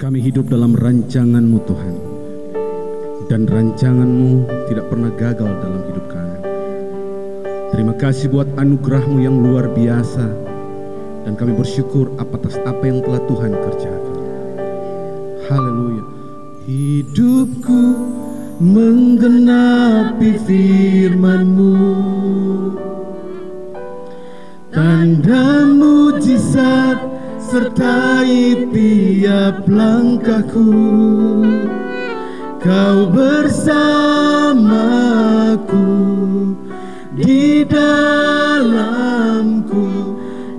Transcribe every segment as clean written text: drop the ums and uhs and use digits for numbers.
Kami hidup dalam rancangan-Mu Tuhan, dan rancangan-Mu tidak pernah gagal dalam hidup kami. Terima kasih buat anugerah-Mu yang luar biasa, dan kami bersyukur atas apa yang telah Tuhan kerjakan. Haleluya. Hidupku menggenapi firman-Mu, tanda mujizat sertai tiap langkahku. Kau bersamaku, di dalamku,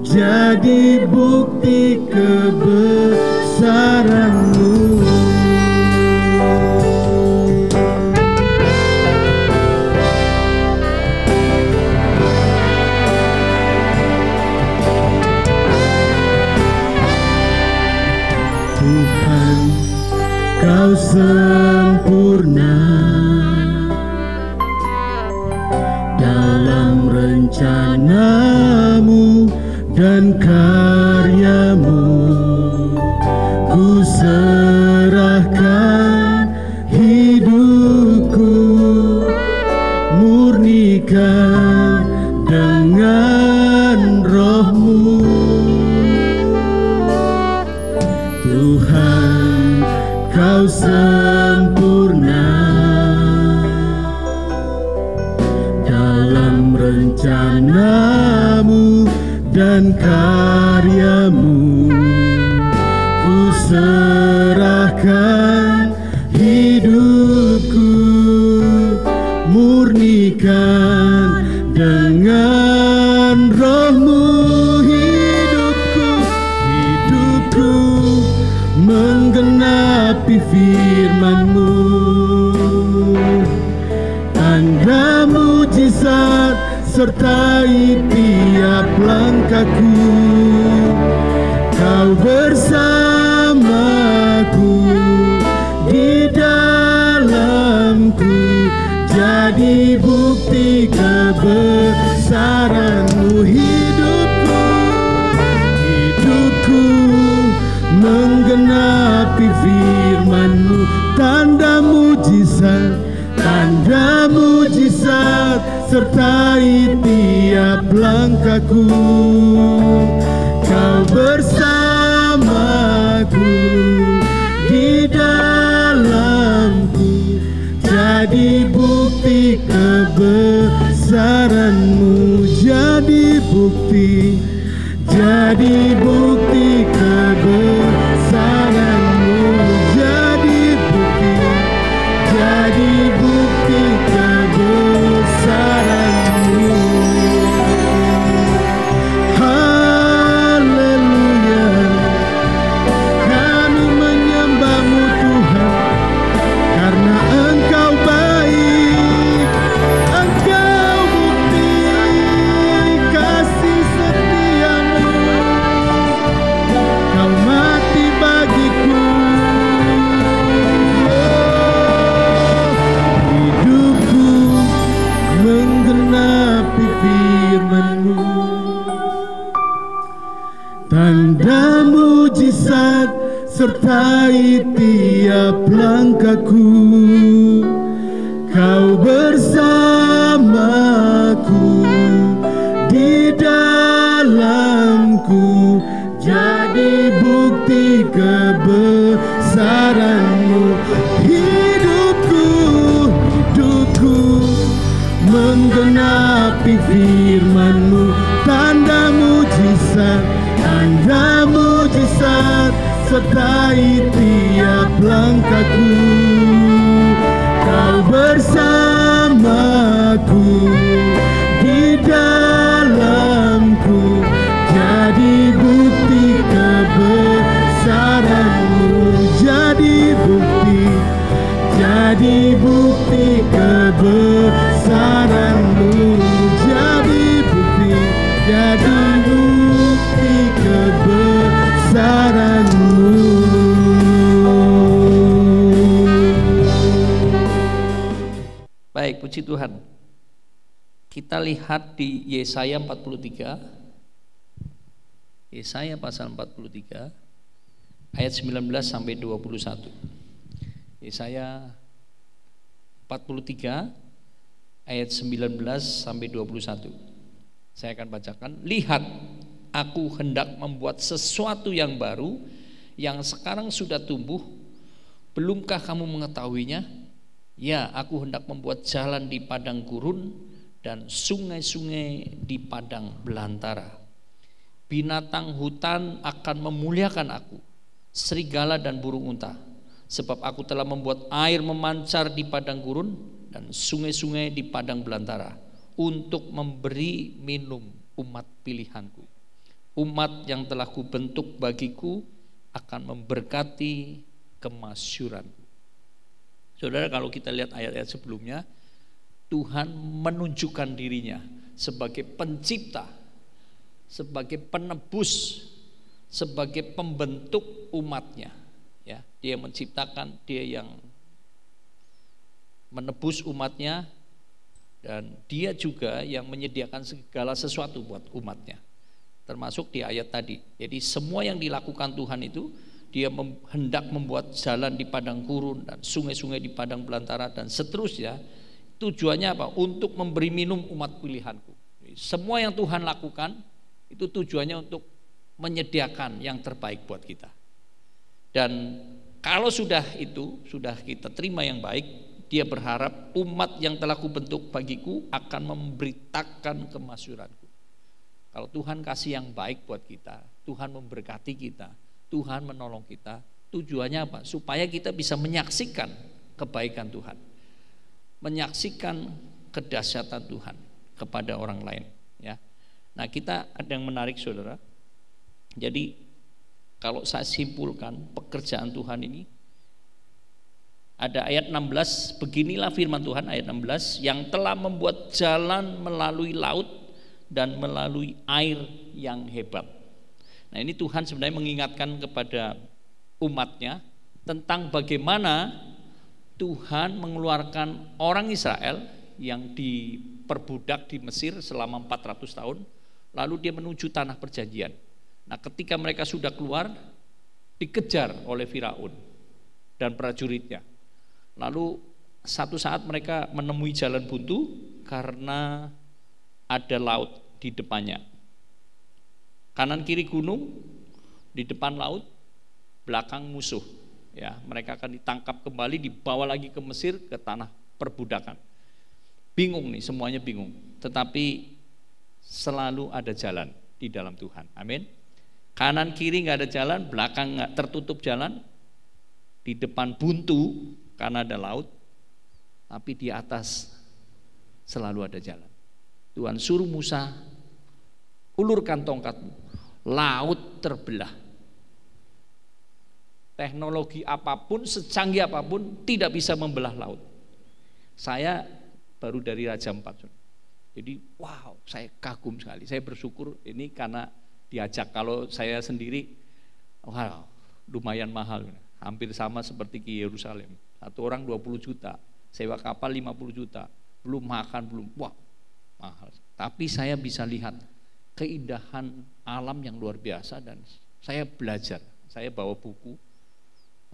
jadi bukti kebesaran-Mu. Tuhan, Kau sempurna dalam rencana-Mu dan karya-Mu. Ku serahkan hidupku, murnikan dengan Roh-Mu. Tuhan, Kau sempurna dalam rencana-Mu dan karya-Mu. Ku serahkan hidupku, murnikan dengan Roh-Mu. Hidupku menggenapi firman-Mu, tanda mujizat sertai tiap langkahku. Kau bersamaku, di dalamku, jadi bukti kebesaran-Mu. Hidupku menggenapi firman-Mu, tanda mujizat sertai tiap langkahku. Kau bersamaku, di dalamku, jadi bukti kebesaran-Mu. Jadi bukti kebesaran-Mu. Jadi bukti kebesaran-Mu. Haleluya, kami menyembah-Mu Tuhan, karena Engkau baik, Engkau bukti kasih setia-Mu. Kau mati bagiku. Hidupku menggenapi firman-Mu, tanda mujizat sertai tiap langkahku. Kau bersamaku, di dalamku, jadi bukti kebesaran-Mu. Hidupku menggenapi firman-Mu, tanda mujizat sertai tiap langkahku. Kau bersamaku, di dalamku, jadi bukti kebesaran-Mu. Jadi bukti kebesaran-Mu. Jadi bukti kebesaran-Mu. Baik, puji Tuhan. Kita lihat di Yesaya 43. Yesaya pasal 43. ayat 19 sampai 21. Yesaya 43 ayat 19 sampai 21. Saya akan bacakan. Lihat, aku hendak membuat sesuatu yang baru, yang sekarang sudah tumbuh. Belumkah kamu mengetahuinya? Ya, aku hendak membuat jalan di padang gurun dan sungai-sungai di padang belantara. Binatang hutan akan memuliakan aku, serigala dan burung unta. Sebab aku telah membuat air memancar di padang gurun dan sungai-sungai di padang belantara, untuk memberi minum umat pilihanku. Umat yang telah kubentuk bagiku akan memberkati kemasyuranku. Saudara, kalau kita lihat ayat-ayat sebelumnya, Tuhan menunjukkan dirinya sebagai pencipta, sebagai penebus, sebagai pembentuk umatnya. Ya, dia menciptakan, dia yang menebus umatnya, dan dia juga yang menyediakan segala sesuatu buat umatnya, termasuk di ayat tadi. Jadi semua yang dilakukan Tuhan itu, dia hendak membuat jalan di padang gurun dan sungai-sungai di padang belantara dan seterusnya. Tujuannya apa? Untuk memberi minum umat pilihanku. Semua yang Tuhan lakukan itu tujuannya untuk menyediakan yang terbaik buat kita. Dan kalau sudah itu, sudah kita terima yang baik, dia berharap umat yang telah kubentuk bagiku akan memberitakan kemasyuranku. Kalau Tuhan kasih yang baik buat kita, Tuhan memberkati kita, Tuhan menolong kita, tujuannya apa? Supaya kita bisa menyaksikan kebaikan Tuhan, menyaksikan kedahsyatan Tuhan kepada orang lain. Ya. Nah, kita ada yang menarik, saudara. Jadi kalau saya simpulkan pekerjaan Tuhan ini, ada ayat 16, beginilah firman Tuhan ayat 16, yang telah membuat jalan melalui laut dan melalui air yang hebat. Nah, ini Tuhan sebenarnya mengingatkan kepada umatnya tentang bagaimana Tuhan mengeluarkan orang Israel yang diperbudak di Mesir selama 400 tahun, lalu dia menuju tanah perjanjian. Nah, ketika mereka sudah keluar, dikejar oleh Firaun dan prajuritnya. Lalu satu saat mereka menemui jalan buntu karena ada laut di depannya. Kanan kiri gunung, di depan laut, belakang musuh. Ya, mereka akan ditangkap kembali, dibawa lagi ke Mesir, ke tanah perbudakan. Bingung nih, semuanya bingung. Tetapi selalu ada jalan di dalam Tuhan. Amin. Kanan kiri nggak ada jalan, belakang nggak tertutup jalan, di depan buntu karena ada laut, tapi di atas selalu ada jalan. Tuhan suruh Musa, ulurkan tongkatmu, laut terbelah. Teknologi apapun, secanggih apapun tidak bisa membelah laut. Saya baru dari Raja Ampat, jadi wow, saya kagum sekali. Saya bersyukur ini karena diajak. Kalau saya sendiri, wow, lumayan mahal, hampir sama seperti ke Yerusalem. Satu orang 20 juta, sewa kapal 50 juta, belum makan, belum, wah, mahal. Tapi saya bisa lihat keindahan alam yang luar biasa dan saya belajar. Saya bawa buku,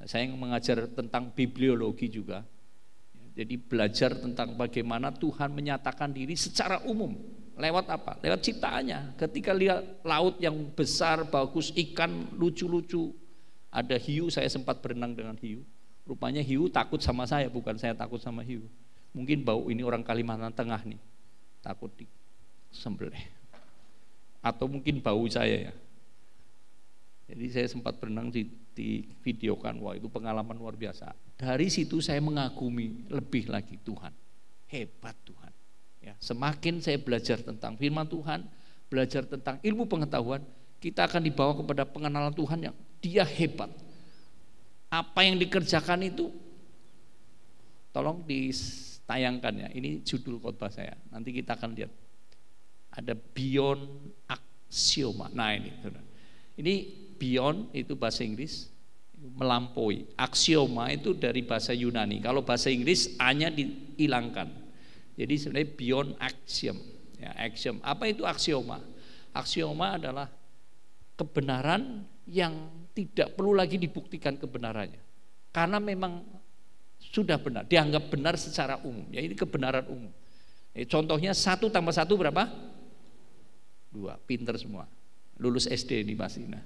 saya mengajar tentang bibliologi juga. Jadi belajar tentang bagaimana Tuhan menyatakan diri secara umum. Lewat apa? Lewat ciptaannya. Ketika lihat laut yang besar, bagus, ikan lucu-lucu, ada hiu, saya sempat berenang dengan hiu. Rupanya hiu takut sama saya, bukan saya takut sama hiu. Mungkin bau ini orang Kalimantan Tengah nih, takut disembelih. Atau mungkin bau saya ya. Jadi saya sempat berenang di videokan, wah itu pengalaman luar biasa. Dari situ saya mengagumi lebih lagi Tuhan. Hebat Tuhan. Ya, semakin saya belajar tentang firman Tuhan, belajar tentang ilmu pengetahuan, kita akan dibawa kepada pengenalan Tuhan yang dia hebat. Apa yang dikerjakan itu, tolong ditayangkan ya, ini judul khotbah saya, nanti kita akan lihat. Ada beyond axioma. Nah ini beyond itu bahasa Inggris, melampaui. Axioma itu dari bahasa Yunani, kalau bahasa Inggris A-nya dihilangkan. Jadi sebenarnya beyond axiom, ya, axiom. Apa itu aksioma? Aksioma adalah kebenaran yang tidak perlu lagi dibuktikan kebenarannya. Karena memang sudah benar, dianggap benar secara umum. Ya ini kebenaran umum. Contohnya 1 tambah 1 berapa? 2, pinter semua. Lulus SD di Masina.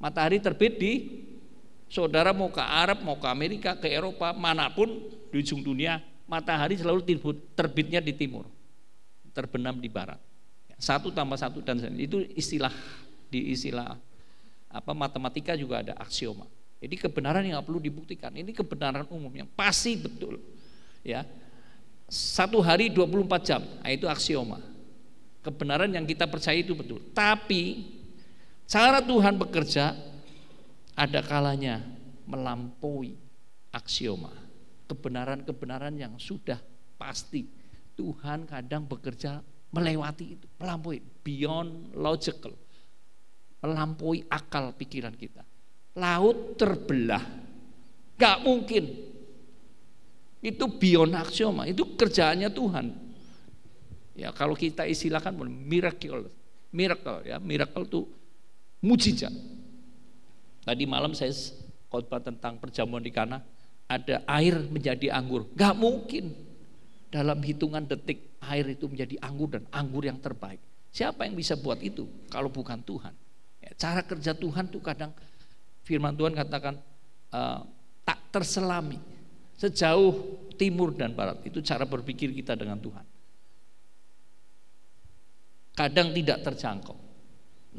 Matahari terbit di, saudara mau ke Arab, mau ke Amerika, ke Eropa, manapun di ujung dunia, matahari selalu terbitnya di timur, terbenam di barat. 1 tambah 1 dan itu istilah di istilah matematika juga ada aksioma. Jadi kebenaran yang nggak perlu dibuktikan. Ini kebenaran umum yang pasti betul. Ya, 1 hari 24 jam, nah itu aksioma. Kebenaran yang kita percaya itu betul. Tapi cara Tuhan bekerja ada kalanya melampaui aksioma. Kebenaran-kebenaran yang sudah pasti. Tuhan kadang bekerja melewati itu, melampaui, beyond logical, melampaui akal pikiran kita. Laut terbelah, gak mungkin. Itu beyond aksioma, itu kerjaannya Tuhan. Ya kalau kita istilahkan miracle ya, miracle itu mujizat. Tadi malam saya khotbah tentang perjamuan di Kana, ada air menjadi anggur, gak mungkin. Dalam hitungan detik air itu menjadi anggur dan anggur yang terbaik. Siapa yang bisa buat itu kalau bukan Tuhan? Ya, cara kerja Tuhan tuh kadang firman Tuhan katakan tak terselami sejauh timur dan barat. Itu cara berpikir kita dengan Tuhan. Kadang tidak terjangkau.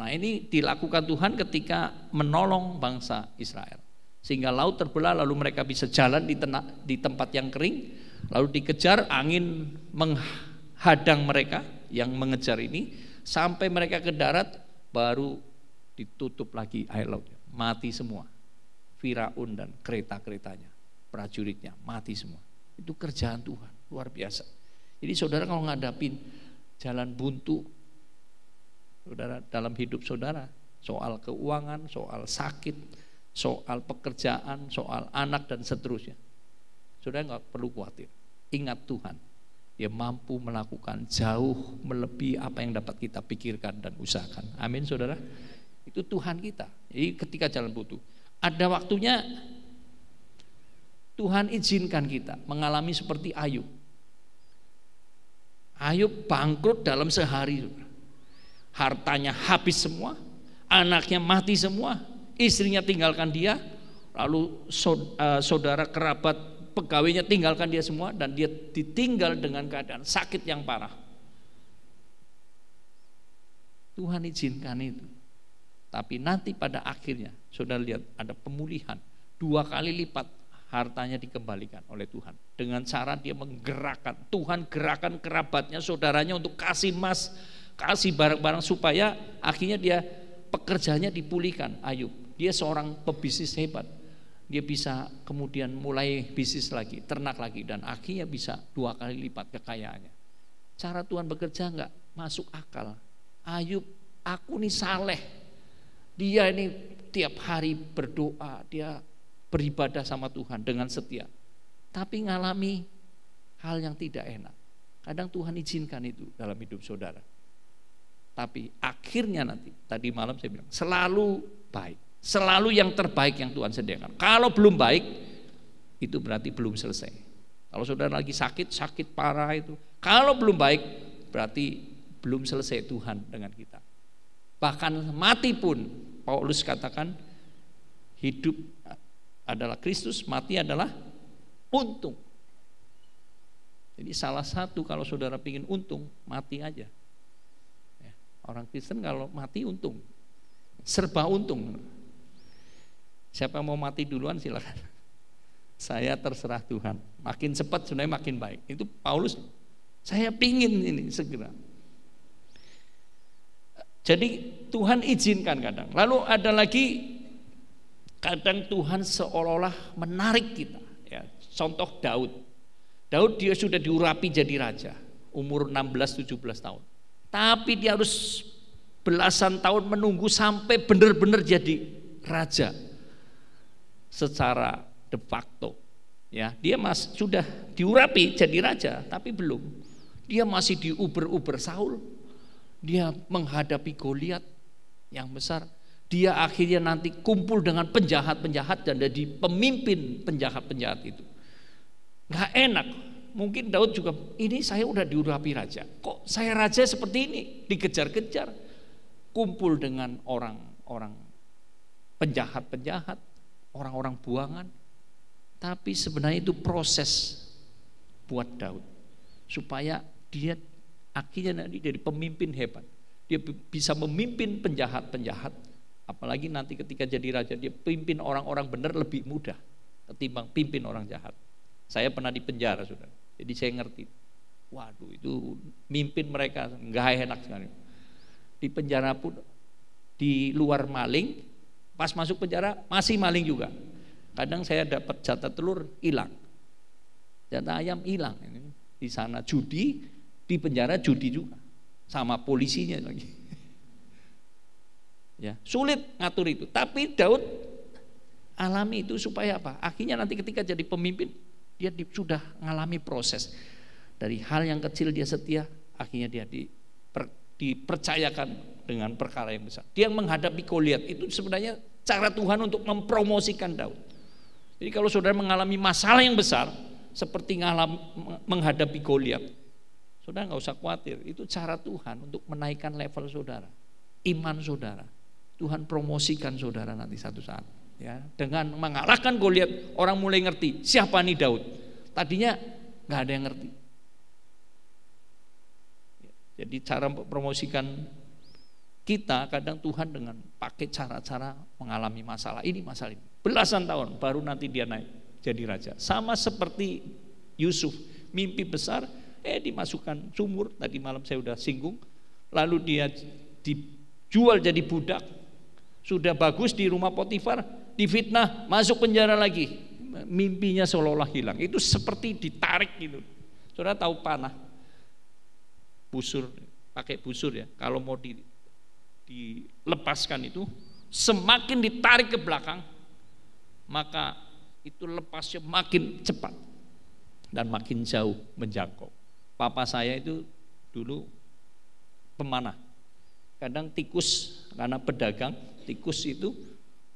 Nah ini dilakukan Tuhan ketika menolong bangsa Israel. Sehingga laut terbelah lalu mereka bisa jalan di tempat yang kering. Lalu dikejar, angin menghadang mereka yang mengejar ini. Sampai mereka ke darat baru ditutup lagi air laut. Mati semua. Firaun dan kereta-keretanya, prajuritnya mati semua. Itu kerjaan Tuhan, luar biasa. Jadi saudara kalau ngadapin jalan buntu, saudara dalam hidup saudara, soal keuangan, soal sakit, soal pekerjaan, soal anak dan seterusnya, saudara nggak perlu khawatir. Ingat Tuhan, Dia mampu melakukan jauh melebihi apa yang dapat kita pikirkan dan usahakan. Amin saudara. Itu Tuhan kita. Jadi ketika jalan buntu, ada waktunya Tuhan izinkan kita mengalami seperti Ayub. Ayub bangkrut dalam sehari. Hartanya habis semua, anaknya mati semua, istrinya tinggalkan dia, lalu saudara kerabat pegawainya tinggalkan dia semua, dan dia ditinggal dengan keadaan sakit yang parah. Tuhan izinkan itu. Tapi nanti pada akhirnya saudara lihat ada pemulihan, 2 kali lipat hartanya dikembalikan oleh Tuhan. Dengan cara dia menggerakkan, Tuhan gerakan kerabatnya, saudaranya untuk kasih emas, kasih barang-barang supaya akhirnya dia pekerjaannya dipulihkan. Ayub, dia seorang pebisnis hebat. Dia bisa kemudian mulai bisnis lagi, ternak lagi, dan akhirnya bisa 2 kali lipat kekayaannya. Cara Tuhan bekerja enggak masuk akal. Ayub, aku nih saleh. Dia ini tiap hari berdoa, dia beribadah sama Tuhan dengan setia. Tapi ngalami hal yang tidak enak. Kadang Tuhan izinkan itu dalam hidup saudara. Tapi akhirnya nanti, tadi malam saya bilang, selalu baik. Selalu yang terbaik yang Tuhan sediakan. Kalau belum baik, itu berarti belum selesai. Kalau saudara lagi sakit parah itu, kalau belum baik, berarti belum selesai Tuhan dengan kita. Bahkan mati pun, Paulus katakan, hidup adalah Kristus, mati adalah untung. Jadi salah satu kalau saudara ingin untung, mati aja. Orang Kristen kalau mati untung, serba untung. Siapa mau mati duluan silakan. Saya terserah Tuhan. Makin cepat sebenarnya makin baik. Itu Paulus, saya pingin ini segera. Jadi Tuhan izinkan kadang. Lalu ada lagi kadang Tuhan seolah-olah menarik kita. Ya, contoh Daud. Daud dia sudah diurapi jadi raja, umur 16-17 tahun. Tapi dia harus belasan tahun menunggu sampai benar-benar jadi raja secara de facto. Ya, dia sudah diurapi jadi raja, tapi belum. Dia masih diuber-uber Saul. Dia menghadapi Goliat yang besar. dia akhirnya nanti kumpul dengan penjahat-penjahat dan jadi pemimpin penjahat-penjahat itu. Gak enak. Mungkin Daud juga, ini saya udah diurapi raja, kok saya raja seperti ini, dikejar-kejar, kumpul dengan orang-orang penjahat-penjahat, orang-orang buangan. Tapi sebenarnya itu proses buat Daud supaya dia akhirnya nanti jadi pemimpin hebat. Dia bisa memimpin penjahat-penjahat. Apalagi nanti ketika jadi raja, dia pimpin orang-orang benar lebih mudah ketimbang pimpin orang jahat. Saya pernah di penjara, saudara. Jadi saya ngerti. Waduh, itu mimpin mereka nggak enak sekali. Di penjara pun, di luar maling, pas masuk penjara masih maling juga. Kadang saya dapat jatah telur hilang, jatah ayam hilang. Di sana judi, di penjara judi juga, sama polisinya lagi. Ya, sulit ngatur itu. Tapi Daud alami itu supaya apa? Akhirnya nanti ketika jadi pemimpin, dia sudah mengalami proses. Dari hal yang kecil dia setia, akhirnya dia dipercayakan dengan perkara yang besar. Dia menghadapi Goliat, itu sebenarnya cara Tuhan untuk mempromosikan Daud. Jadi kalau saudara mengalami masalah yang besar, seperti menghadapi Goliat, saudara nggak usah khawatir. Itu cara Tuhan untuk menaikkan level saudara, iman saudara. Tuhan promosikan saudara nanti satu saat. Ya, dengan mengalahkan Goliat, orang mulai ngerti siapa nih Daud. Tadinya nggak ada yang ngerti. Jadi cara promosikan kita kadang Tuhan dengan pakai cara-cara mengalami masalah ini, masalah ini. Belasan tahun baru nanti dia naik jadi raja. Sama seperti Yusuf, mimpi besar, dimasukkan sumur. Tadi malam saya udah singgung. Lalu dia dijual jadi budak. Sudah bagus di rumah Potifar, difitnah, masuk penjara lagi. Mimpinya seolah-olah hilang. Itu seperti ditarik gitu. Saudara tahu panah, busur, pakai busur ya. Kalau mau dilepaskan itu, semakin ditarik ke belakang, maka itu lepasnya makin cepat dan makin jauh menjangkau. Papa saya itu dulu pemanah. Kadang tikus, karena pedagang, tikus itu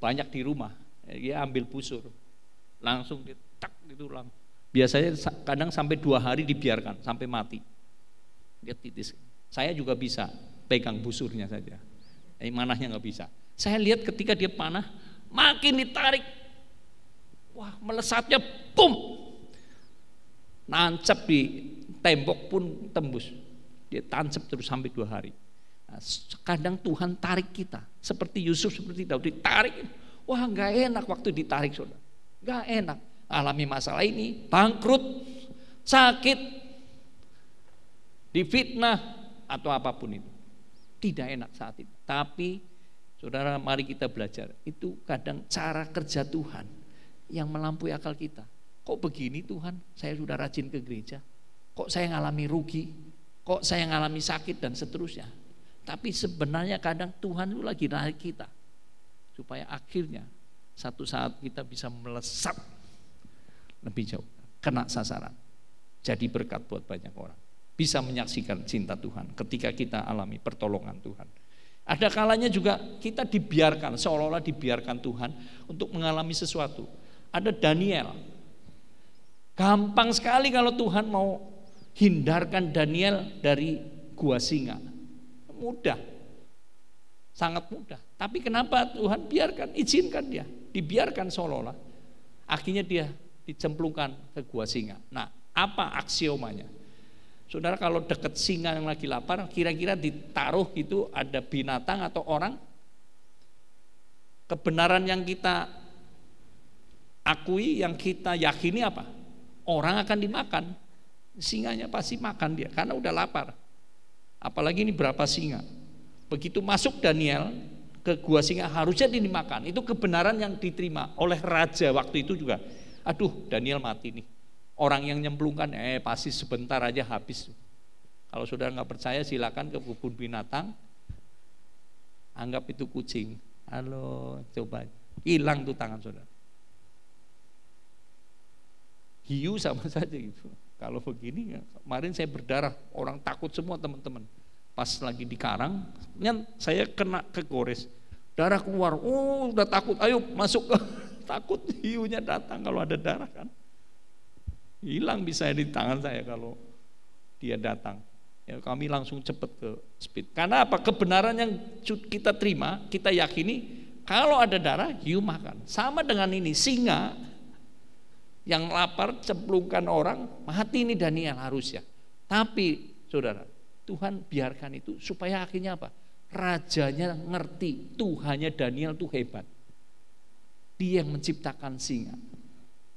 banyak di rumah. Dia ambil busur, langsung ditak gitu lang. Biasanya kadang sampai 2 hari dibiarkan sampai mati. Dia titis. Saya juga bisa pegang busurnya saja. Manahnya nggak bisa. Saya lihat ketika dia panah, makin ditarik, wah melesatnya, pum, nancap di tembok pun tembus. Dia tancap terus sampai 2 hari. Nah, kadang Tuhan tarik kita, seperti Yusuf, seperti Daud ditarik. Wah nggak enak waktu ditarik, saudara. Nggak enak. Alami masalah ini, bangkrut, sakit, difitnah atau apapun itu. Tidak enak saat itu. Tapi saudara, mari kita belajar. Itu kadang cara kerja Tuhan yang melampaui akal kita. Kok begini Tuhan? Saya sudah rajin ke gereja. Kok saya ngalami rugi? Kok saya ngalami sakit dan seterusnya. Tapi sebenarnya kadang Tuhan itu lagi narik kita supaya akhirnya satu saat kita bisa melesat lebih jauh, kena sasaran, jadi berkat buat banyak orang, bisa menyaksikan cinta Tuhan ketika kita alami pertolongan Tuhan. Ada kalanya juga kita dibiarkan, seolah-olah dibiarkan Tuhan untuk mengalami sesuatu. Ada Daniel, gampang sekali kalau Tuhan mau hindarkan Daniel dari gua singa. Mudah, sangat mudah. Tapi kenapa Tuhan biarkan, izinkan dia, dibiarkan seolah-olah. Akhirnya dia dicemplungkan ke gua singa. Nah, apa aksiomanya? Saudara, kalau dekat singa yang lagi lapar, kira-kira ditaruh gitu ada binatang atau orang, kebenaran yang kita akui, yang kita yakini apa? Orang akan dimakan. Singanya pasti makan dia karena udah lapar. Apalagi ini berapa singa. Begitu masuk Daniel ke gua singa, harusnya dimakan. Itu kebenaran yang diterima oleh raja waktu itu juga. Aduh, Daniel mati nih. Orang yang nyemplungkan, pasti sebentar aja habis. Kalau saudara nggak percaya, silakan ke kebun binatang, anggap itu kucing. Halo, coba hilang tuh tangan saudara. Hiu sama saja gitu. Kalau begini, kemarin saya berdarah, orang takut semua teman-teman. Pas lagi di karang, saya kena kegores. Darah keluar, udah takut, ayo masuk ke takut hiunya datang kalau ada darah kan. Hilang bisa di tangan saya kalau dia datang. Ya, kami langsung cepat ke speed. Karena apa? Kebenaran yang kita terima, kita yakini, kalau ada darah, hiu makan. Sama dengan ini, singa yang lapar cemplungkan orang, mati ini Daniel harusnya. Tapi saudara, Tuhan biarkan itu supaya akhirnya apa? Rajanya ngerti Tuhannya Daniel itu hebat. Dia yang menciptakan singa.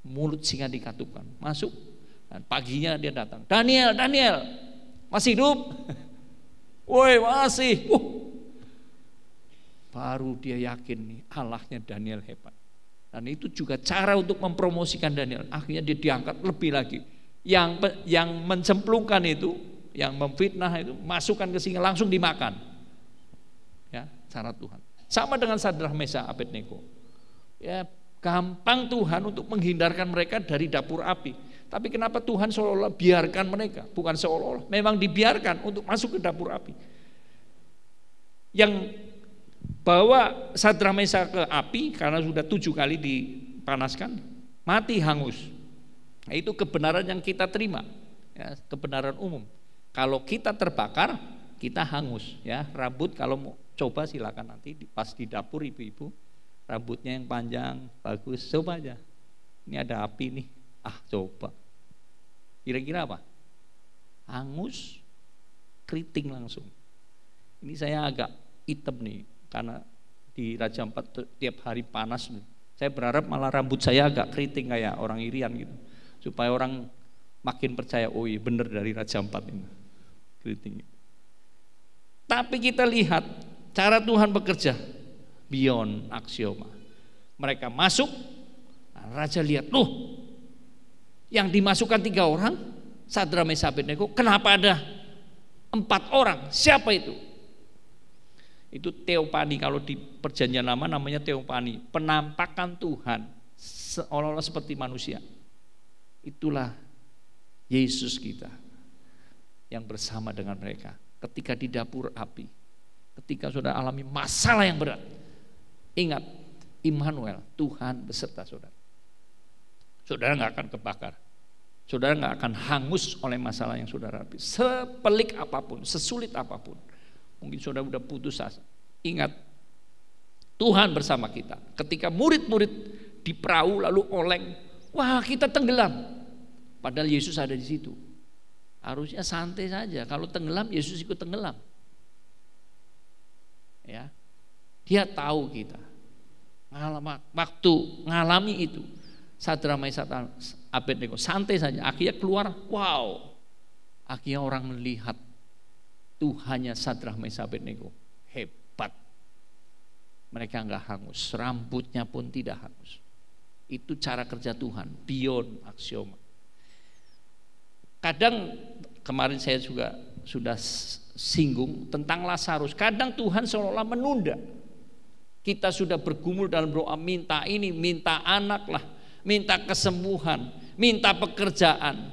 Mulut singa dikatupkan, masuk. Dan paginya dia datang, Daniel, masih hidup? Woi, masih. Baru dia yakin nih Allahnya Daniel hebat. Dan itu juga cara untuk mempromosikan Daniel. Akhirnya dia diangkat lebih lagi. Yang mencemplungkan itu, yang memfitnah itu, masukkan ke singa langsung dimakan. Ya, cara Tuhan. Sama dengan Sadrah, Mesakh, Abednego. Ya, gampang Tuhan untuk menghindarkan mereka dari dapur api. Tapi kenapa Tuhan seolah-olah biarkan mereka? Bukan seolah-olah, memang dibiarkan untuk masuk ke dapur api. Yang bawa Sadrah, Mesakh ke api karena sudah 7 kali dipanaskan, mati hangus. Nah, itu kebenaran yang kita terima, ya, kebenaran umum. Kalau kita terbakar, kita hangus. Ya, rambut kalau mau coba silakan nanti pas di dapur ibu-ibu, rambutnya yang panjang bagus, coba aja. Ini ada api nih, coba. Kira-kira apa? Hangus, keriting langsung. Ini saya agak hitam nih, karena di Raja Ampat tiap hari panas. Saya berharap malah rambut saya agak keriting kayak orang Irian gitu, supaya orang makin percaya, oh iya bener dari Raja Ampat ini keriting. Tapi kita lihat cara Tuhan bekerja beyond aksioma. Mereka masuk, raja lihat, loh, yang dimasukkan 3 orang, Sadrah, Mesakh, Abednego, kenapa ada 4 orang? Siapa itu? Itu teopani, kalau di Perjanjian Lama namanya teopani, penampakan Tuhan seolah-olah seperti manusia. Itulah Yesus kita yang bersama dengan mereka ketika di dapur api, ketika saudara alami masalah yang berat. Ingat, Immanuel, Tuhan beserta saudara. Saudara nggak akan kebakar, saudara nggak akan hangus oleh masalah yang saudara hadapi. Sepelik apapun, sesulit apapun, mungkin saudara udah putus asa. Ingat, Tuhan bersama kita. Ketika murid-murid di perahu lalu oleng, wah kita tenggelam. Padahal Yesus ada di situ. Harusnya santai saja. Kalau tenggelam, Yesus ikut tenggelam. Ya, Dia tahu kita. Waktu ngalami itu, Sadrah, Mesakh, Abednego santai saja. Akhirnya keluar, wow. Akhirnya orang melihat Tuhannya Sadrah, Mesakh, Abednego hebat. Mereka enggak hangus, rambutnya pun tidak hangus. Itu cara kerja Tuhan, beyond aksioma. Kadang kemarin saya juga sudah singgung tentang Lazarus. Kadang Tuhan seolah-olah menunda. Kita sudah bergumul dalam doa, minta ini, minta anak lah, minta kesembuhan, minta pekerjaan,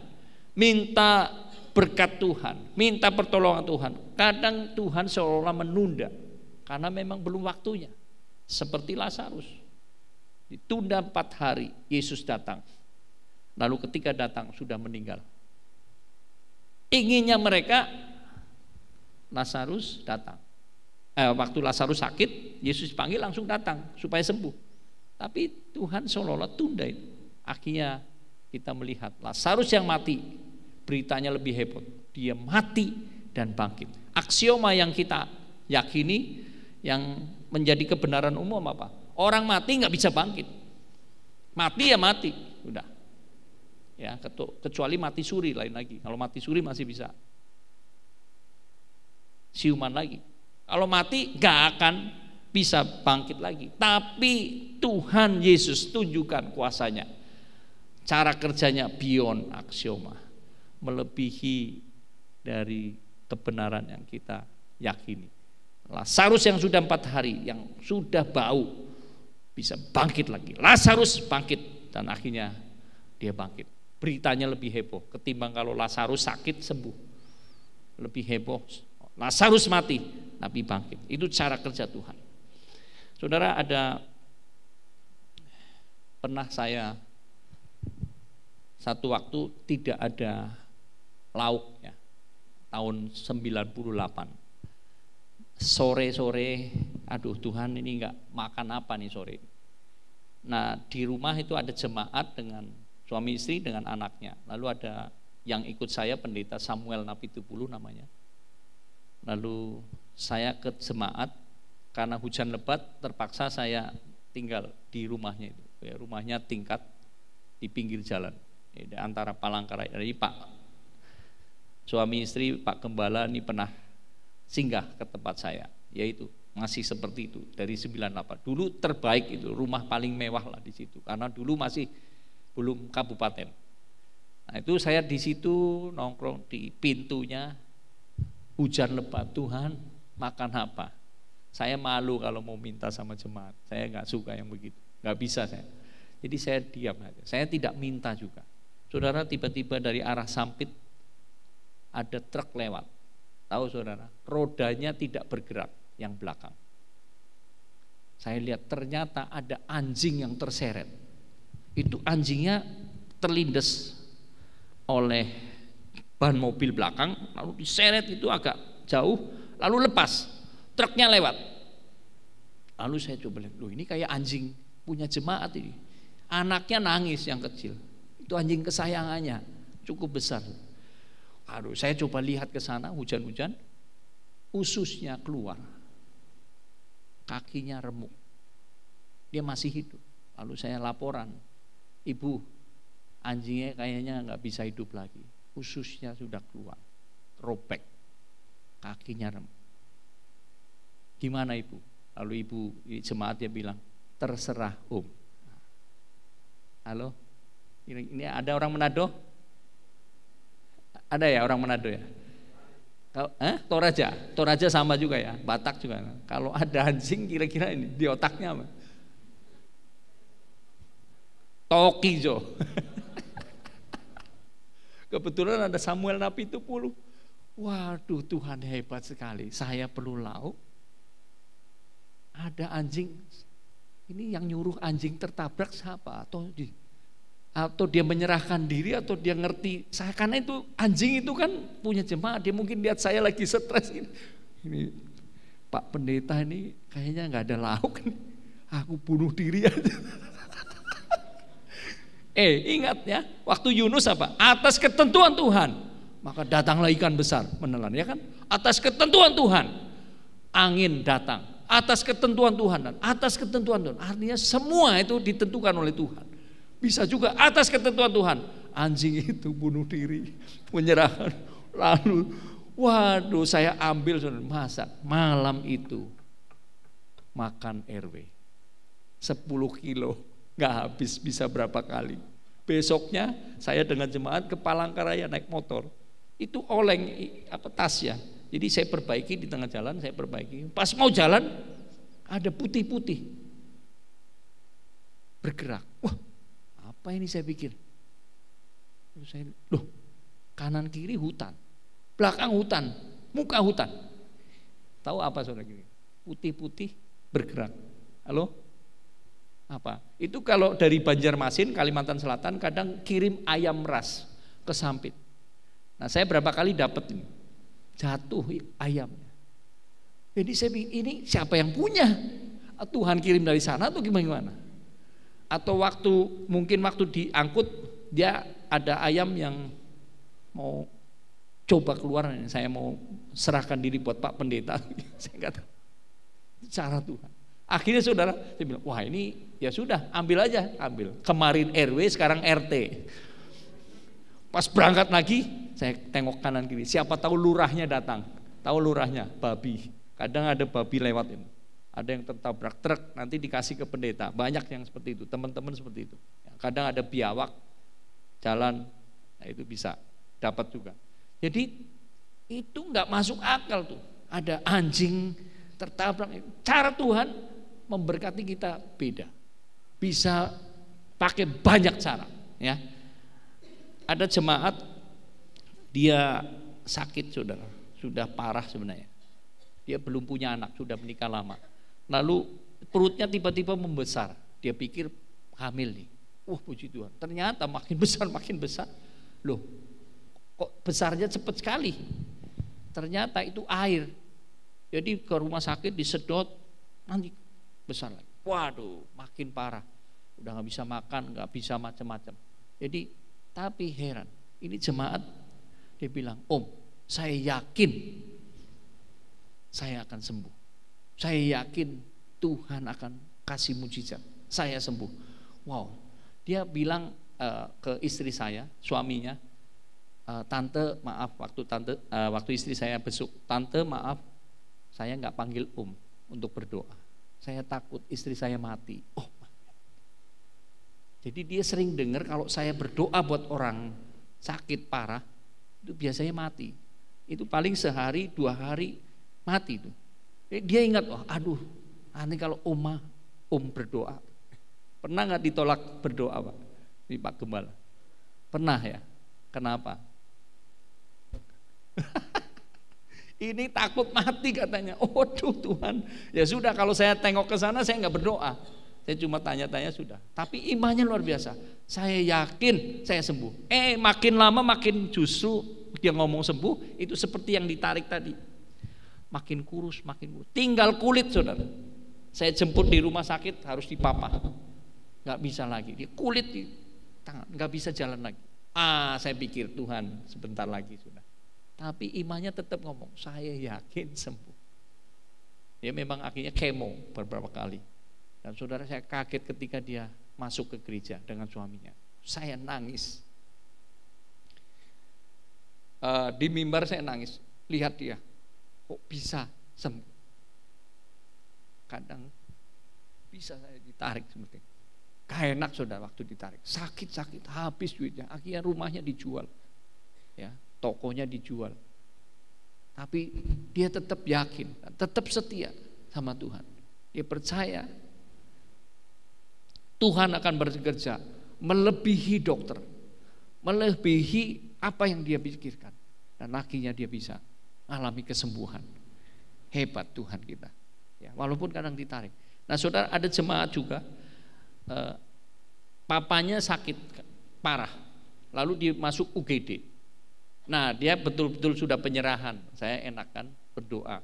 minta berkat Tuhan, minta pertolongan Tuhan. Kadang Tuhan seolah-olah menunda karena memang belum waktunya. Seperti Lazarus, ditunda 4 hari, Yesus datang. Lalu ketika datang sudah meninggal. Inginnya mereka Lazarus datang. Waktu Lazarus sakit, Yesus panggil langsung datang supaya sembuh. Tapi Tuhan seolah-olah tunda itu. Akhirnya kita melihat Lazarus yang mati, beritanya lebih heboh. Dia mati dan bangkit. Aksioma yang kita yakini, yang menjadi kebenaran umum apa? Orang mati nggak bisa bangkit. Mati ya mati, udah. Ya, kecuali mati suri lain lagi. Kalau mati suri masih bisa siuman lagi. Kalau mati nggak akan bisa bangkit lagi. Tapi Tuhan Yesus tunjukkan kuasanya. Cara kerjanya beyond aksioma, melebihi dari kebenaran yang kita yakini. Lazarus yang sudah 4 hari, yang sudah bau, bisa bangkit lagi. Lazarus bangkit dan akhirnya dia bangkit. Beritanya lebih heboh ketimbang kalau Lazarus sakit sembuh. Lebih heboh, Lazarus mati tapi bangkit. Itu cara kerja Tuhan. Saudara, pernah saya satu waktu tidak ada lauk ya, tahun 98. Sore-sore, aduh Tuhan ini enggak makan apa nih sore. Nah di rumah itu ada jemaat dengan suami istri dengan anaknya. Lalu ada yang ikut saya, pendeta Samuel Napitupulu namanya. Lalu saya ke jemaat, karena hujan lebat terpaksa saya tinggal di rumahnya itu. Ya, rumahnya tingkat di pinggir jalan, ya, di antara Palangkaraya. Jadi Pak suami istri, Pak Gembala ini pernah singgah ke tempat saya, yaitu masih seperti itu dari 98. Dulu terbaik itu, rumah paling mewah lah di situ, karena dulu masih belum kabupaten. Nah itu saya di situ nongkrong di pintunya, hujan lebat, Tuhan makan apa? Saya malu kalau mau minta sama jemaat, saya nggak suka yang begitu, nggak bisa saya. Jadi saya diam aja, saya tidak minta juga. Saudara, tiba-tiba dari arah Sampit ada truk lewat. Tahu saudara, rodanya tidak bergerak yang belakang. Saya lihat ternyata ada anjing yang terseret. Itu anjingnya terlindas oleh ban mobil belakang, lalu diseret itu agak jauh, lalu lepas, truknya lewat. Lalu saya coba lihat, loh ini kayak anjing punya jemaat ini. Anaknya nangis yang kecil, itu anjing kesayangannya, cukup besar. Aduh, saya coba lihat ke sana, hujan-hujan, ususnya keluar, kakinya remuk, dia masih hidup. Lalu saya laporan, ibu, anjingnya kayaknya nggak bisa hidup lagi, ususnya sudah keluar, robek, kakinya remuk. Gimana ibu? Lalu ibu jemaatnya bilang, terserah om. Halo, ini ada orang Manado? Ada ya orang Manado ya? Toraja sama juga ya, Batak juga. Kalau ada anjing kira-kira ini di otaknya apa? Tokijo. Kebetulan ada Samuel Napitupulu. Waduh, Tuhan hebat sekali. Saya perlu lauk. Ada anjing. Ini yang nyuruh anjing tertabrak siapa? Atau dia menyerahkan diri, atau dia ngerti saya, karena itu anjing itu kan punya jemaat, dia mungkin lihat saya lagi stres ini Pak Pendeta ini kayaknya nggak ada lauk nih, aku bunuh diri aja. Ingat ya, waktu Yunus apa? Atas ketentuan Tuhan maka datanglah ikan besar menelan, ya kan? Atas ketentuan Tuhan angin datang, atas ketentuan Tuhan dan atas ketentuan Tuhan, artinya semua itu ditentukan oleh Tuhan. Bisa juga atas ketentuan Tuhan, anjing itu bunuh diri, menyerahkan. Lalu, waduh, saya ambil, masak malam itu makan RW 10 kilo, nggak habis, bisa berapa kali. Besoknya saya dengan jemaat ke Palangkaraya naik motor, itu oleng tas ya. Jadi saya perbaiki di tengah jalan, saya perbaiki. Pas mau jalan ada putih-putih bergerak. Wah, apa ini saya pikir? Loh, kanan kiri hutan, belakang hutan, muka hutan. Tahu apa saudara kiri? Putih-putih bergerak. Halo? Apa? Itu kalau dari Banjarmasin, Kalimantan Selatan kadang kirim ayam ras ke Sampit. Nah saya berapa kali dapat ini, jatuh ayamnya. Jadi saya pikir ini siapa yang punya? Tuhan kirim dari sana atau gimana? Atau mungkin waktu diangkut dia ada ayam yang mau coba keluar, saya mau serahkan diri buat Pak Pendeta. Saya nggak tahu cara Tuhan. Akhirnya saudara, saya bilang, wah ini ya sudah, ambil aja, ambil. Kemarin RW, sekarang RT. Pas berangkat lagi, saya tengok kanan kiri, siapa tahu lurahnya datang. Tahu lurahnya, babi. Kadang ada babi lewat ini. Ada yang tertabrak truk, nanti dikasih ke pendeta. Banyak yang seperti itu, teman-teman seperti itu. Kadang ada biawak jalan, nah itu bisa dapat juga. Jadi itu nggak masuk akal tuh. Ada anjing tertabrak. Cara Tuhan memberkati kita beda. Bisa pakai banyak cara. Ya, ada jemaat dia sakit sudah parah sebenarnya. Dia belum punya anak, sudah menikah lama. Lalu perutnya tiba-tiba membesar. Dia pikir hamil nih. Puji Tuhan. Ternyata makin besar. Loh, kok besarnya cepat sekali? Ternyata itu air. Jadi ke rumah sakit disedot, nanti besar lagi. Waduh, makin parah. Udah nggak bisa makan, nggak bisa macam-macam. Jadi, tapi heran. Ini jemaat, dia bilang, Om, saya yakin saya akan sembuh. Saya yakin Tuhan akan kasih mujizat. Saya sembuh. Wow. Dia bilang ke istri saya, suaminya, tante maaf, waktu istri saya besuk, tante maaf, saya nggak panggil Om untuk berdoa. Saya takut istri saya mati. Oh, jadi dia sering dengar kalau saya berdoa buat orang sakit parah, itu biasanya mati. Itu paling sehari 2 hari mati itu. Dia ingat, oh, aduh, nanti kalau Om berdoa. Pernah nggak ditolak berdoa, Pak? Ini Pak Gembala. Pernah ya? Kenapa? Ini takut mati katanya. Oh Tuhan, ya sudah kalau saya tengok ke sana saya nggak berdoa. Saya cuma tanya-tanya sudah. Tapi imannya luar biasa. Saya yakin saya sembuh. Makin lama makin justru dia ngomong sembuh itu seperti yang ditarik tadi. Makin kurus. Tinggal kulit, saudara. Saya jemput di rumah sakit harus dipapah. Nggak bisa lagi. Dia kulit di tangan, nggak bisa jalan lagi. Saya pikir Tuhan sebentar lagi sudah. Tapi imannya tetap ngomong, saya yakin sembuh. Dia memang akhirnya kemo beberapa kali. Dan saudara, saya kaget ketika dia masuk ke gereja dengan suaminya. Saya nangis. Di mimbar saya nangis. Lihat dia, kok bisa sembuh. Kadang bisa saya ditarik seperti itu. Gak enak saudara waktu ditarik. Sakit, habis duitnya. Akhirnya rumahnya dijual. Ya, tokonya dijual. Tapi dia tetap yakin, tetap setia sama Tuhan. Dia percaya Tuhan akan bekerja melebihi dokter, melebihi apa yang dia pikirkan. Dan akhirnya dia bisa alami kesembuhan. Hebat Tuhan kita. Ya, walaupun kadang ditarik. Nah saudara, ada jemaat juga, papanya sakit parah, lalu dia masuk UGD. Nah dia betul-betul sudah penyerahan. Saya enakan berdoa,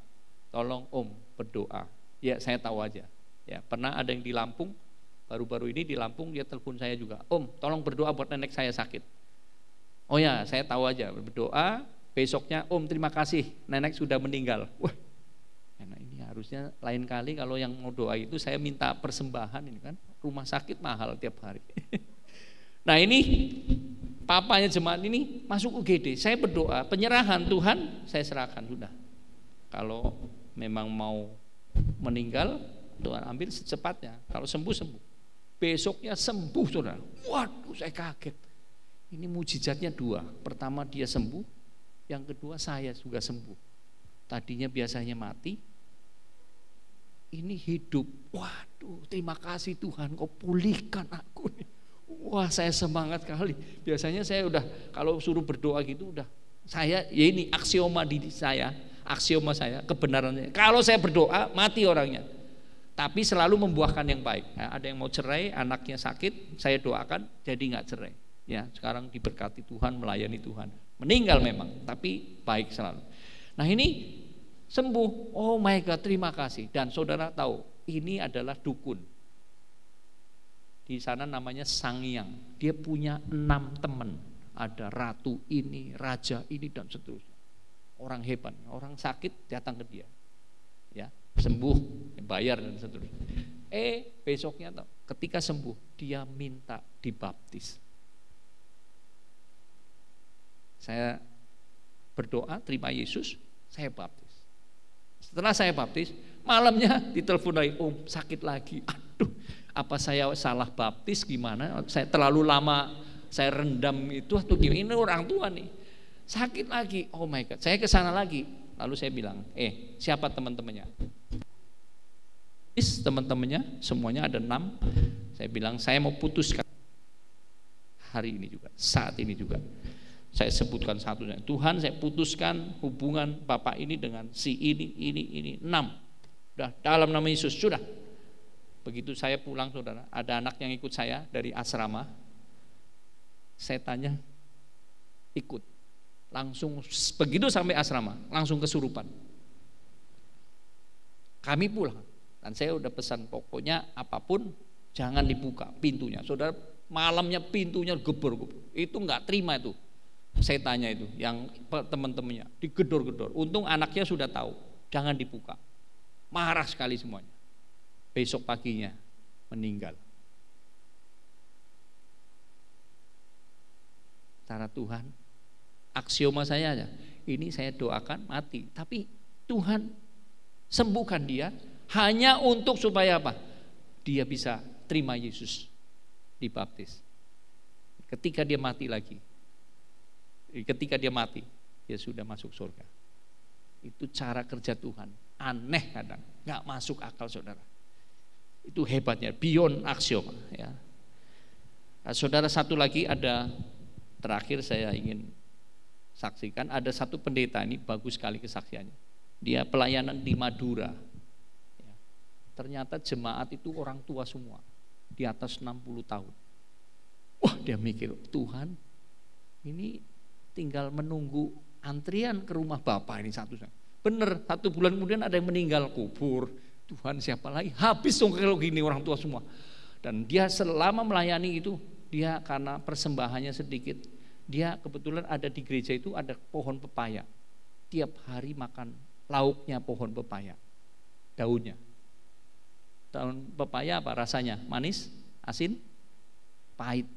tolong Om berdoa. Ya saya tahu aja. Ya pernah ada yang di Lampung, baru-baru ini di Lampung dia telepon saya juga, Om tolong berdoa buat nenek saya sakit. Oh ya saya tahu aja, berdoa. Besoknya Om terima kasih nenek sudah meninggal. Wah, nah ini harusnya lain kali kalau yang mau doa itu saya minta persembahan ini kan, rumah sakit mahal tiap hari. Nah ini papanya jemaat ini masuk UGD. Saya berdoa, penyerahan Tuhan saya serahkan sudah. Kalau memang mau meninggal, Tuhan ambil secepatnya. Kalau sembuh. Besoknya sembuh saudara. Waduh saya kaget. Ini mujizatnya 2. Pertama dia sembuh, yang kedua saya juga sembuh. Tadinya biasanya mati, ini hidup. Waduh terima kasih Tuhan kau pulihkan aku nih. Wah saya semangat kali. Biasanya saya udah kalau suruh berdoa gitu udah saya ya ini aksioma saya kebenarannya. Kalau saya berdoa mati orangnya. Tapi selalu membuahkan yang baik. Nah, ada yang mau cerai, anaknya sakit, saya doakan jadi nggak cerai. Ya sekarang diberkati Tuhan, melayani Tuhan. Meninggal memang, tapi baik selalu. Nah ini sembuh. Oh my God, terima kasih. Dan saudara tahu ini adalah dukun. Di sana namanya Sangyang. Dia punya 6 teman. Ada ratu ini, raja ini dan seterusnya. Orang hebat, orang sakit datang ke dia. Ya, sembuh, bayar dan seterusnya. Besoknya ketika sembuh, dia minta dibaptis. Saya berdoa, terima Yesus, saya baptis. Setelah saya baptis, malamnya ditelepon lagi, Om sakit lagi. Aduh, apa saya salah baptis gimana? Saya terlalu lama saya rendam itu atau gimana? Ini orang tua nih sakit lagi. Oh my God, saya ke sana lagi. Lalu saya bilang, siapa teman-temannya? Teman-temannya semuanya ada 6. Saya bilang saya mau putuskan hari ini juga, saat ini juga. Saya sebutkan satunya. Tuhan saya putuskan hubungan Bapak ini dengan si ini 6. Udah dalam nama Yesus sudah. Begitu saya pulang saudara, ada anak yang ikut saya dari asrama, saya tanya, ikut. Langsung begitu sampai asrama, langsung kesurupan. Kami pulang, dan saya udah pesan pokoknya apapun jangan dibuka pintunya. Saudara, malamnya pintunya gebor-gebor. Itu nggak terima itu. Saya tanya itu, yang teman-temannya digedor-gedor. Untung anaknya sudah tahu, jangan dibuka. Marah sekali semuanya. Besok paginya meninggal. Cara Tuhan, aksioma saya aja. Ini saya doakan mati, tapi Tuhan sembuhkan dia hanya untuk supaya apa? Dia bisa terima Yesus, dibaptis. Ketika dia mati lagi, dia sudah masuk surga. Itu cara kerja Tuhan. Aneh kadang, nggak masuk akal saudara. Itu hebatnya, beyond aksioma. Ya. Nah, saudara, satu lagi ada, terakhir saya ingin saksikan, ada satu pendeta ini bagus sekali kesaksiannya. Dia pelayanan di Madura. Ya. Ternyata jemaat itu orang tua semua, di atas 60 tahun. Wah, dia mikir, Tuhan, ini tinggal menunggu antrian ke rumah Bapak ini satu. Bener, 1 bulan kemudian ada yang meninggal, kubur. Tuhan, siapa lagi? Habis dong kalau gini orang tua semua. Dan dia selama melayani itu, dia karena persembahannya sedikit, dia kebetulan ada di gereja itu ada pohon pepaya. Tiap hari makan lauknya pohon pepaya, daunnya. Daun pepaya apa rasanya? Manis, asin, pahit.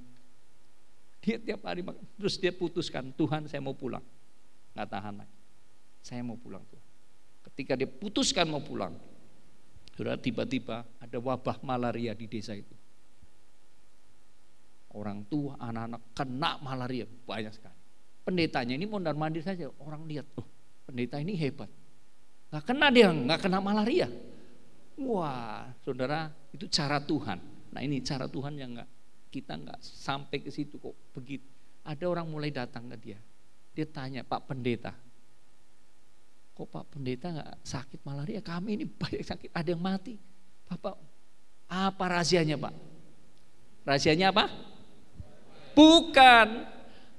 Dia tiap hari makan. Terus dia putuskan, Tuhan saya mau pulang. Nggak tahan lagi, saya mau pulang Tuhan. Ketika dia putuskan mau pulang, saudara, tiba-tiba ada wabah malaria di desa itu. Orang tua, anak-anak kena malaria banyak sekali. Pendetanya ini mondar-mandir saja, orang lihat, oh pendeta ini hebat, nggak kena dia, nggak kena malaria. Wah, saudara, itu cara Tuhan. Nah ini cara Tuhan yang kita nggak sampai ke situ kok begitu. Ada orang mulai datang ke dia, dia tanya, Pak Pendeta, kok Pak Pendeta nggak sakit malaria? Kami ini banyak sakit, ada yang mati. Bapak, apa rahasianya Pak? Rahasianya apa? Bukan.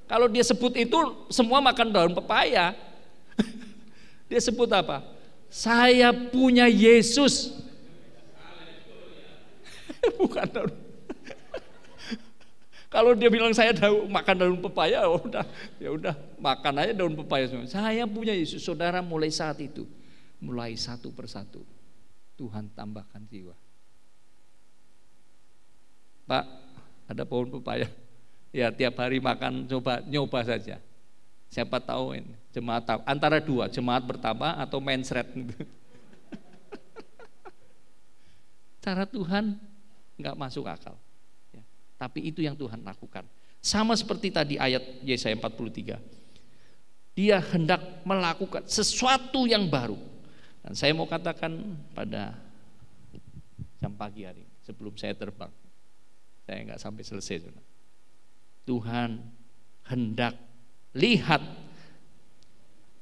Kalau dia sebut itu semua makan daun pepaya. Dia sebut apa? Saya punya Yesus. Bukan daun. Kalau dia bilang saya makan daun pepaya, ya udah makan aja daun pepaya semua. Saya punya Yesus. Saudara, mulai saat itu, mulai satu persatu Tuhan tambahkan jiwa. Pak, ada pohon pepaya. Ya tiap hari makan, nyoba saja. Siapa tahu ini jemaat antara dua, jemaat bertambah atau mensret. Cara Tuhan nggak masuk akal. Ya, tapi itu yang Tuhan lakukan. Sama seperti tadi ayat Yesaya 43. Dia hendak melakukan sesuatu yang baru. Dan saya mau katakan pada jam pagi hari sebelum saya terbang, saya nggak sampai selesai. Tuhan hendak lihat,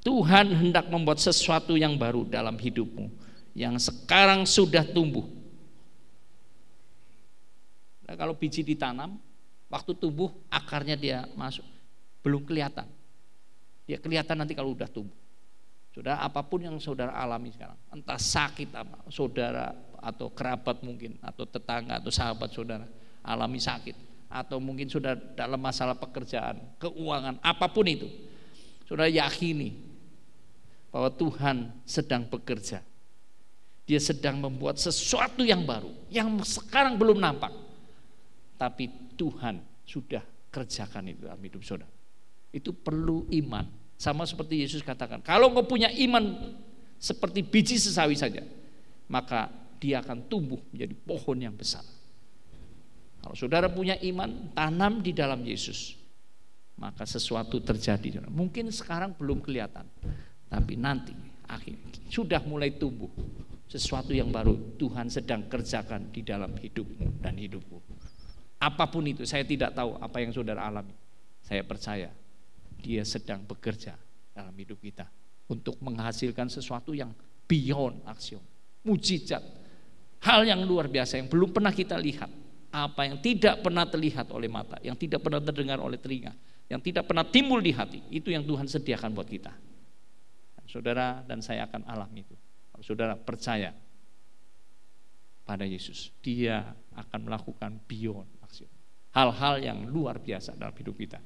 Tuhan hendak membuat sesuatu yang baru dalam hidupmu yang sekarang sudah tumbuh. Nah, kalau biji ditanam, waktu tumbuh akarnya dia masuk, belum kelihatan. Dia kelihatan nanti kalau udah tumbuh. Saudara, apapun yang saudara alami sekarang, entah sakit apa, saudara atau kerabat mungkin, atau tetangga atau sahabat saudara alami sakit, atau mungkin sudah dalam masalah pekerjaan, keuangan, apapun itu, saudara yakini bahwa Tuhan sedang bekerja. Dia sedang membuat sesuatu yang baru, yang sekarang belum nampak, tapi Tuhan sudah kerjakan itu dalam hidup saudara. Itu perlu iman. Sama seperti Yesus katakan, kalau engkau punya iman seperti biji sesawi saja, maka dia akan tumbuh menjadi pohon yang besar. Kalau saudara punya iman, tanam di dalam Yesus, maka sesuatu terjadi. Mungkin sekarang belum kelihatan, tapi nanti akhirnya sudah mulai tumbuh. Sesuatu yang baru Tuhan sedang kerjakan di dalam hidupmu dan hidupku. Apapun itu, saya tidak tahu apa yang saudara alami. Saya percaya Dia sedang bekerja dalam hidup kita untuk menghasilkan sesuatu yang beyond aksiom, mujizat, Hal yang luar biasa yang belum pernah kita lihat, apa yang tidak pernah terlihat oleh mata, yang tidak pernah terdengar oleh telinga, yang tidak pernah timbul di hati, itu yang Tuhan sediakan buat kita. Saudara dan saya akan alami itu. Kalau saudara percaya pada Yesus, Dia akan melakukan beyond maksimal, hal-hal yang luar biasa dalam hidup kita.